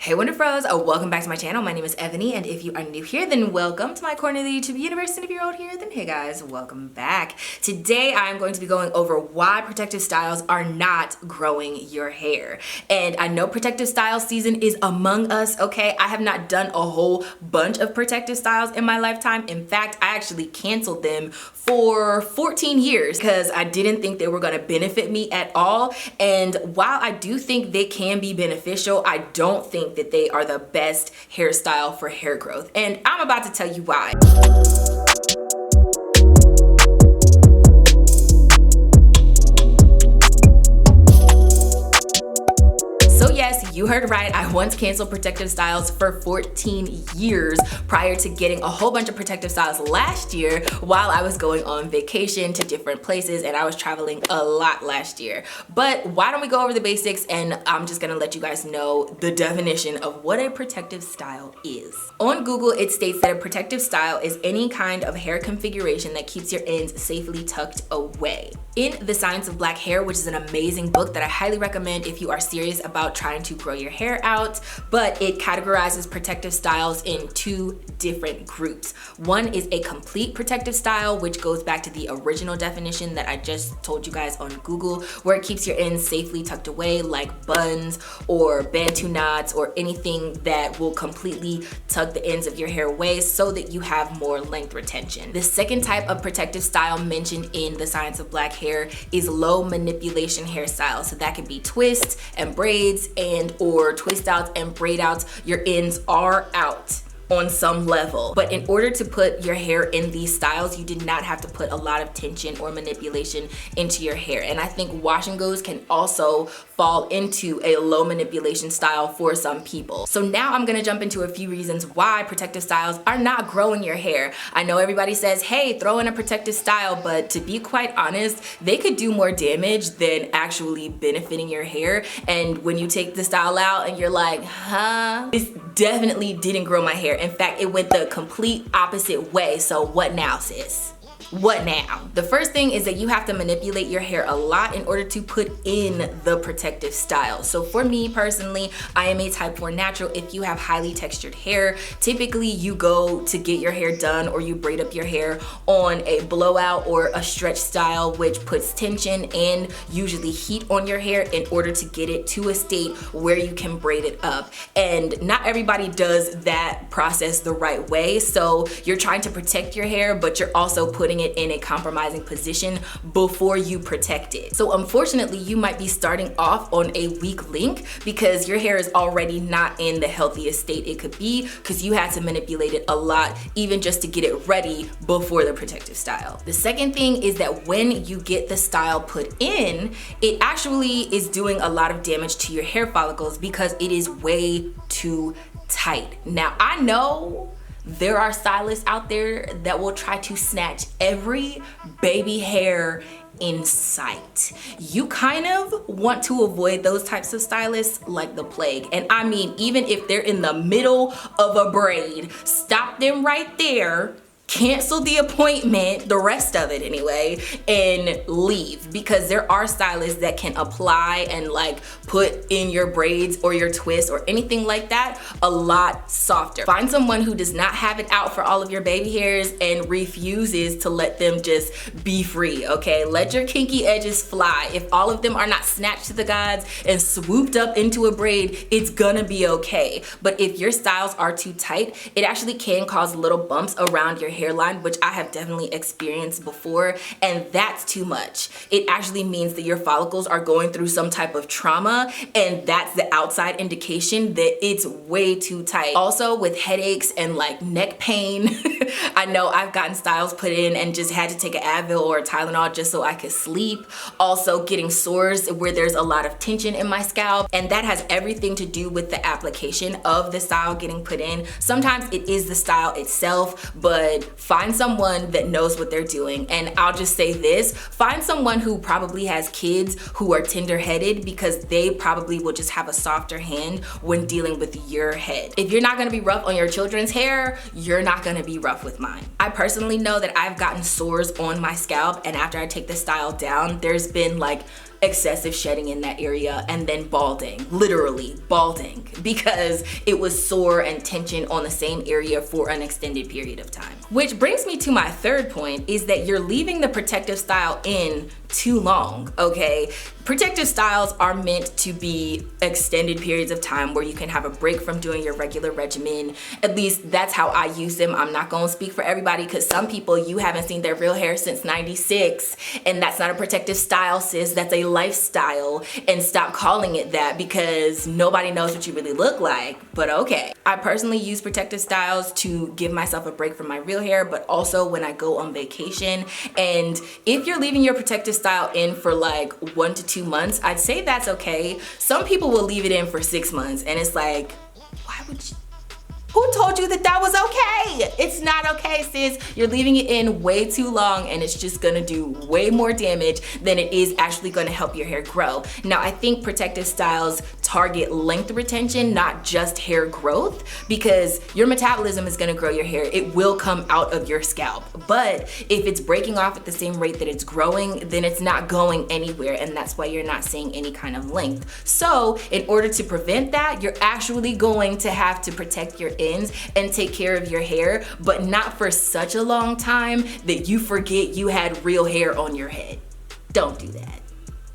Hey Wonderfros, welcome back to my channel. My name is eVani, and if you are new here, then welcome to my corner of the YouTube universe, and if you're old here, then hey guys, welcome back. Today I'm going to be going over why protective styles are not growing your hair. And I know protective style season is among us, okay? I have not done a whole bunch of protective styles in my lifetime. In fact, I actually canceled them for 14 years because I didn't think they were gonna benefit me at all. And while I do think they can be beneficial, I don't think that they are the best hairstyle for hair growth. And I'm about to tell you why. So yes, you heard right. I once canceled protective styles for 14 years prior to getting a whole bunch of protective styles last year while I was going on vacation to different places, and I was traveling a lot last year. But why don't we go over the basics, and I'm just gonna let you guys know the definition of what a protective style is. On Google, it states that a protective style is any kind of hair configuration that keeps your ends safely tucked away. In The Science of Black Hair, which is an amazing book that I highly recommend if you are serious about trying to grow your hair out, but it categorizes protective styles in two different groups. One is a complete protective style, which goes back to the original definition that I just told you guys on Google, where it keeps your ends safely tucked away, like buns or bantu knots or anything that will completely tuck the ends of your hair away so that you have more length retention. The second type of protective style mentioned in The Science of Black Hair is low manipulation hairstyles. So that could be twists and braids and or twist outs and braid outs. Your ends are out on some level. But in order to put your hair in these styles, you did not have to put a lot of tension or manipulation into your hair. And I think wash and goes can also fall into a low manipulation style for some people. So now I'm gonna jump into a few reasons why protective styles are not growing your hair. I know everybody says, hey, throw in a protective style, but to be quite honest, they could do more damage than actually benefiting your hair. And when you take the style out and you're like, huh, this definitely didn't grow my hair. In fact, it went the complete opposite way. So what now, sis? What now? The first thing is that you have to manipulate your hair a lot in order to put in the protective style. So for me personally, I am a type 4 natural. If you have highly textured hair, typically you go to get your hair done or you braid up your hair on a blowout or a stretch style, which puts tension and usually heat on your hair in order to get it to a state where you can braid it up. And not everybody does that process the right way. So you're trying to protect your hair, but you're also putting it in a compromising position before you protect it. So unfortunately, you might be starting off on a weak link because your hair is already not in the healthiest state it could be because you had to manipulate it a lot even just to get it ready before the protective style. The second thing is that when you get the style put in, it actually is doing a lot of damage to your hair follicles because it is way too tight. Now, I know there are stylists out there that will try to snatch every baby hair in sight. You kind of want to avoid those types of stylists like the plague. And I mean, even if they're in the middle of a braid, stop them right there, cancel the appointment, the rest of it anyway, and leave, because there are stylists that can apply and like put in your braids or your twists or anything like that a lot softer. Find someone who does not have it out for all of your baby hairs and refuses to let them just be free, okay? Let your kinky edges fly. If all of them are not snatched to the gods and swooped up into a braid, it's gonna be okay. But if your styles are too tight, it actually can cause little bumps around your hairline, which I have definitely experienced before, and that's too much. It actually means that your follicles are going through some type of trauma, and that's the outside indication that it's way too tight. Also, with headaches and like neck pain, I know I've gotten styles put in and just had to take an Advil or a Tylenol just so I could sleep. Also, getting sores where there's a lot of tension in my scalp, and that has everything to do with the application of the style getting put in. Sometimes it is the style itself, but find someone that knows what they're doing. And I'll just say this, find someone who probably has kids who are tender-headed, because they probably will just have a softer hand when dealing with your head. If you're not gonna be rough on your children's hair, you're not gonna be rough with mine. I personally know that I've gotten sores on my scalp, and after I take the style down, there's been like excessive shedding in that area and then balding, literally balding, because it was sore and tension on the same area for an extended period of time. Which brings me to my third point, is that you're leaving the protective style in too long, okay? Protective styles are meant to be extended periods of time where you can have a break from doing your regular regimen. At least that's how I use them. I'm not gonna speak for everybody, because some people, you haven't seen their real hair since '96, and that's not a protective style, sis. That's a lifestyle, and stop calling it that, because nobody knows what you really look like, but okay. I personally use protective styles to give myself a break from my real hair, but also when I go on vacation. And if you're leaving your protective style in for like 1 to 2 months, I'd say that's okay. Some people will leave it in for 6 months, and it's like, why would you? Who told you that that was okay? It's not okay, sis. You're leaving it in way too long, and it's just gonna do way more damage than it is actually gonna help your hair grow. Now, I think protective styles target length retention, not just hair growth, because your metabolism is gonna grow your hair. It will come out of your scalp. But if it's breaking off at the same rate that it's growing, then it's not going anywhere, and that's why you're not seeing any kind of length. So in order to prevent that, you're actually going to have to protect your ends and take care of your hair, but not for such a long time that you forget you had real hair on your head. Don't do that.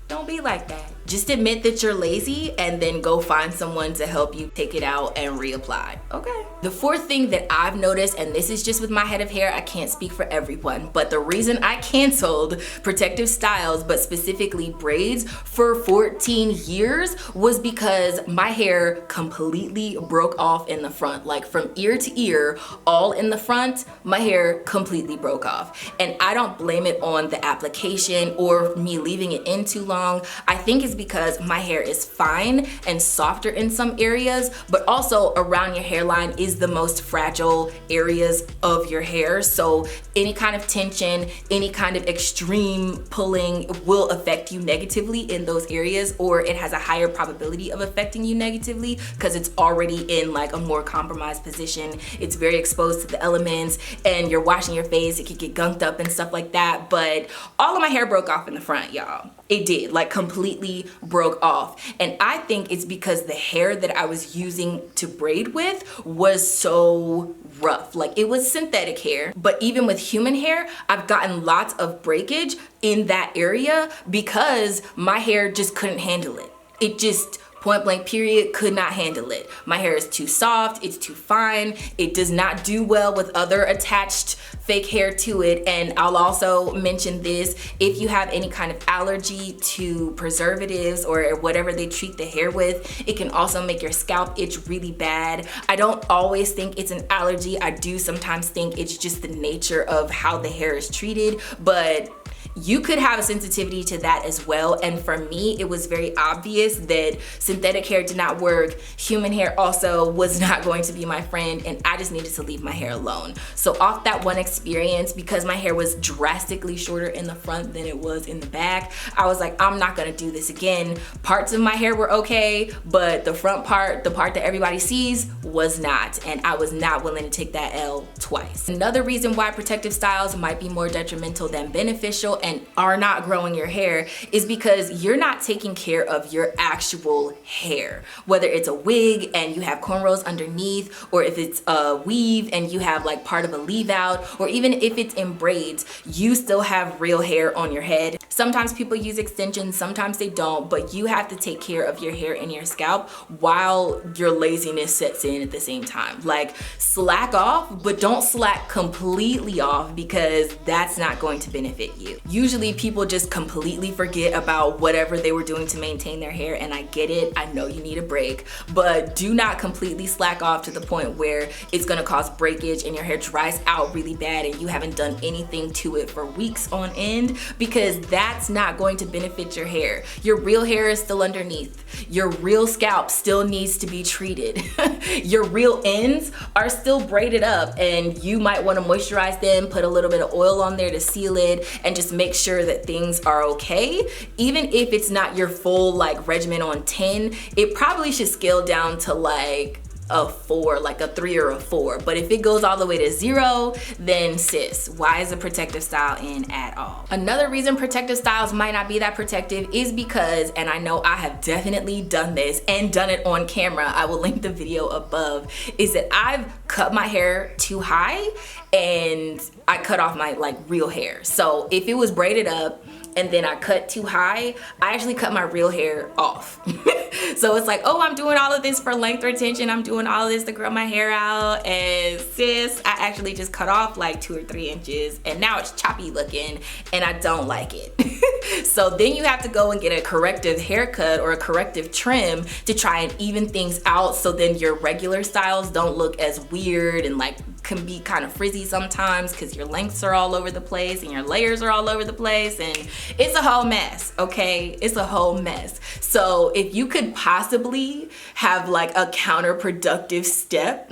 Don't be like that. Just admit that you're lazy and then go find someone to help you take it out and reapply, okay? The fourth thing that I've noticed, and this is just with my head of hair, I can't speak for everyone, but the reason I canceled protective styles, but specifically braids, for 14 years was because my hair completely broke off in the front. Like from ear to ear, all in the front, my hair completely broke off. And I don't blame it on the application or me leaving it in too long. I think it's because my hair is fine and softer in some areas, but also around your hairline is the most fragile areas of your hair. So any kind of tension, any kind of extreme pulling will affect you negatively in those areas, or it has a higher probability of affecting you negatively because it's already in like a more compromised position. It's very exposed to the elements, and you're washing your face, it could get gunked up and stuff like that. But all of my hair broke off in the front, y'all. It did, like completely broke off. And I think it's because the hair that I was using to braid with was so rough. Like it was synthetic hair, but even with human hair, I've gotten lots of breakage in that area because my hair just couldn't handle it. It just, point blank period, could not handle it. My hair is too soft, it's too fine, it does not do well with other attached fake hair to it. And I'll also mention this, if you have any kind of allergy to preservatives or whatever they treat the hair with, it can also make your scalp itch really bad. I don't always think it's an allergy. I do sometimes think it's just the nature of how the hair is treated, but you could have a sensitivity to that as well. And for me, it was very obvious that synthetic hair did not work. Human hair also was not going to be my friend, and I just needed to leave my hair alone. So off that one experience, because my hair was drastically shorter in the front than it was in the back, I was like, I'm not gonna do this again. Parts of my hair were okay, but the front part, the part that everybody sees, was not. And I was not willing to take that L twice. Another reason why protective styles might be more detrimental than beneficial and are not growing your hair is because you're not taking care of your actual hair. Whether it's a wig and you have cornrows underneath, or if it's a weave and you have like part of a leave out, or even if it's in braids, you still have real hair on your head. Sometimes people use extensions, sometimes they don't, but you have to take care of your hair and your scalp while your laziness sets in at the same time. Like, slack off, but don't slack completely off, because that's not going to benefit you. Usually people just completely forget about whatever they were doing to maintain their hair, and I get it, I know you need a break, but do not completely slack off to the point where it's gonna cause breakage and your hair dries out really bad and you haven't done anything to it for weeks on end, because that's not going to benefit your hair. Your real hair is still underneath. Your real scalp still needs to be treated. Your real ends are still braided up, and you might want to moisturize them, put a little bit of oil on there to seal it, and just make sure that things are okay. Even if it's not your full like regimen on 10, it probably should scale down to like a 4, like a 3 or a 4. But if it goes all the way to 0, then sis, why is a protective style in at all? Another reason protective styles might not be that protective is because, and I know I have definitely done this and done it on camera, I will link the video above, is that I've cut my hair too high and I cut off my like real hair. So if it was braided up and then I cut too high, I actually cut my real hair off. So it's like, oh, I'm doing all of this for length retention, I'm doing all of this to grow my hair out, and sis, I actually just cut off like 2 or 3 inches and now it's choppy looking and I don't like it. So then you have to go and get a corrective haircut or a corrective trim to try and even things out, so then your regular styles don't look as weird and like can be kind of frizzy sometimes because your lengths are all over the place and your layers are all over the place, and it's a whole mess, okay? It's a whole mess. So if you could possibly have like a counterproductive step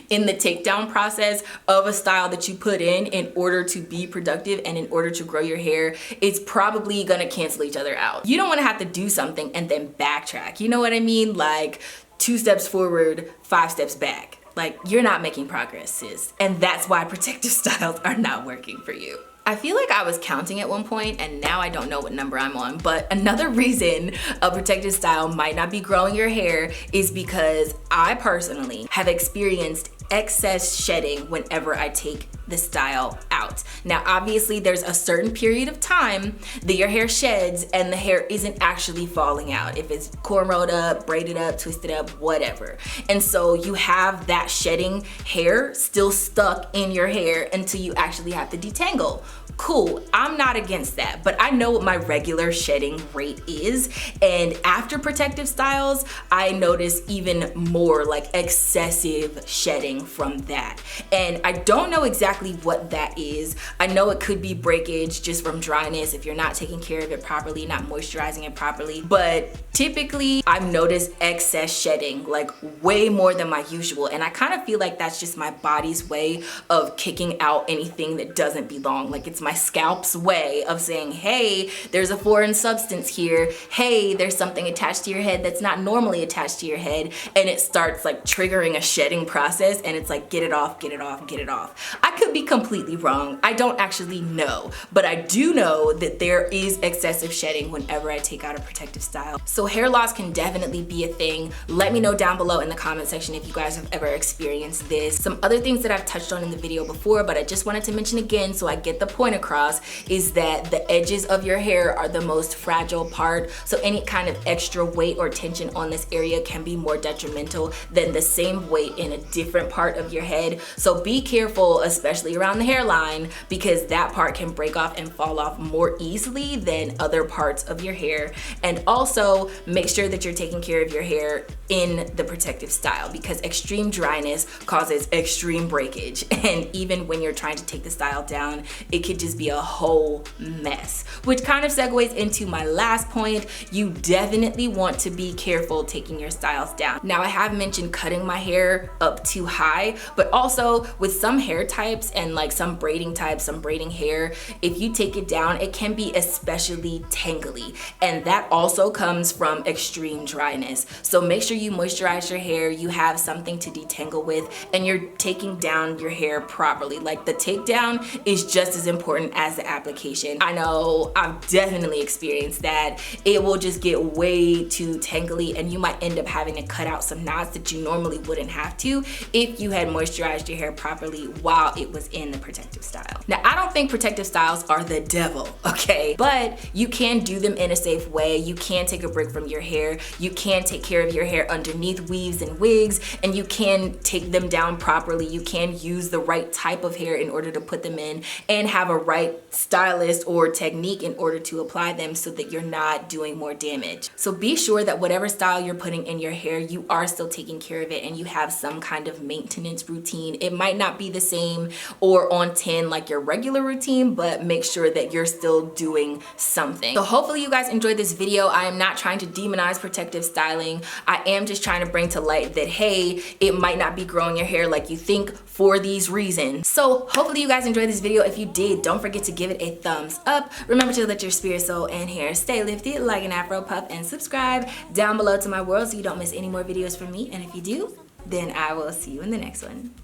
in the takedown process of a style that you put in order to be productive and in order to grow your hair, it's probably gonna cancel each other out. You don't wanna have to do something and then backtrack. You know what I mean? Like 2 steps forward, 5 steps back. Like, you're not making progress, sis. And that's why protective styles are not working for you. I feel like I was counting at one point and now I don't know what number I'm on, but another reason a protective style might not be growing your hair is because I personally have experienced excess shedding whenever I take the style out. Now obviously there's a certain period of time that your hair sheds and the hair isn't actually falling out, if it's cornrowed up, braided up, twisted up, whatever. And so you have that shedding hair still stuck in your hair until you actually have to detangle. Cool, I'm not against that, but I know what my regular shedding rate is, and after protective styles I notice even more like excessive shedding from that. And I don't know exactly what that is. I know it could be breakage just from dryness if you're not taking care of it properly, not moisturizing it properly, but typically I've noticed excess shedding, like way more than my usual, and I kind of feel like that's just my body's way of kicking out anything that doesn't belong. Like it's my scalp's way of saying, hey, there's a foreign substance here, hey, there's something attached to your head that's not normally attached to your head, and it starts like triggering a shedding process, and it's like, get it off, get it off, get it off. I could be completely wrong, I don't actually know, but I do know that there is excessive shedding whenever I take out a protective style. So hair loss can definitely be a thing. Let me know down below in the comment section if you guys have ever experienced this. Some other things that I've touched on in the video before, but I just wanted to mention again so I get the point across, is that the edges of your hair are the most fragile part, so any kind of extra weight or tension on this area can be more detrimental than the same weight in a different part of your head. So be careful, especially around the hairline, because that part can break off and fall off more easily than other parts of your hair. And also make sure that you're taking care of your hair in the protective style, because extreme dryness causes extreme breakage, and even when you're trying to take the style down, it could just be a whole mess. Which kind of segues into my last point. You definitely want to be careful taking your styles down. Now I have mentioned cutting my hair up too high, but also with some hair types and like some braiding types, some braiding hair, if you take it down, it can be especially tangly, and that also comes from extreme dryness. So make sure you moisturize your hair, you have something to detangle with, and you're taking down your hair properly. Like the takedown is just as important as the application. I know I've definitely experienced that. It will just get way too tangly and you might end up having to cut out some knots that you normally wouldn't have to if you had moisturized your hair properly while it was in the protective style. Now I don't think protective styles are the devil, okay? But you can do them in a safe way. You can take a break from your hair. You can take care of your hair underneath weaves and wigs, and you can take them down properly. You can use the right type of hair in order to put them in and have a right stylist or technique in order to apply them so that you're not doing more damage. So be sure that whatever style you're putting in your hair, you are still taking care of it and you have some kind of maintenance routine. It might not be the same or on 10 like your regular routine, but make sure that you're still doing something. So hopefully you guys enjoyed this video. I am not trying to demonize protective styling. I am just trying to bring to light that, hey, it might not be growing your hair like you think for these reasons. So hopefully you guys enjoyed this video. If you did, don't forget to give it a thumbs up. Remember to let your spirit, soul, and hair stay lifted like an Afro puff, and subscribe down below to my world so you don't miss any more videos from me. And if you do, then I will see you in the next one.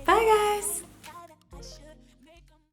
Bye guys.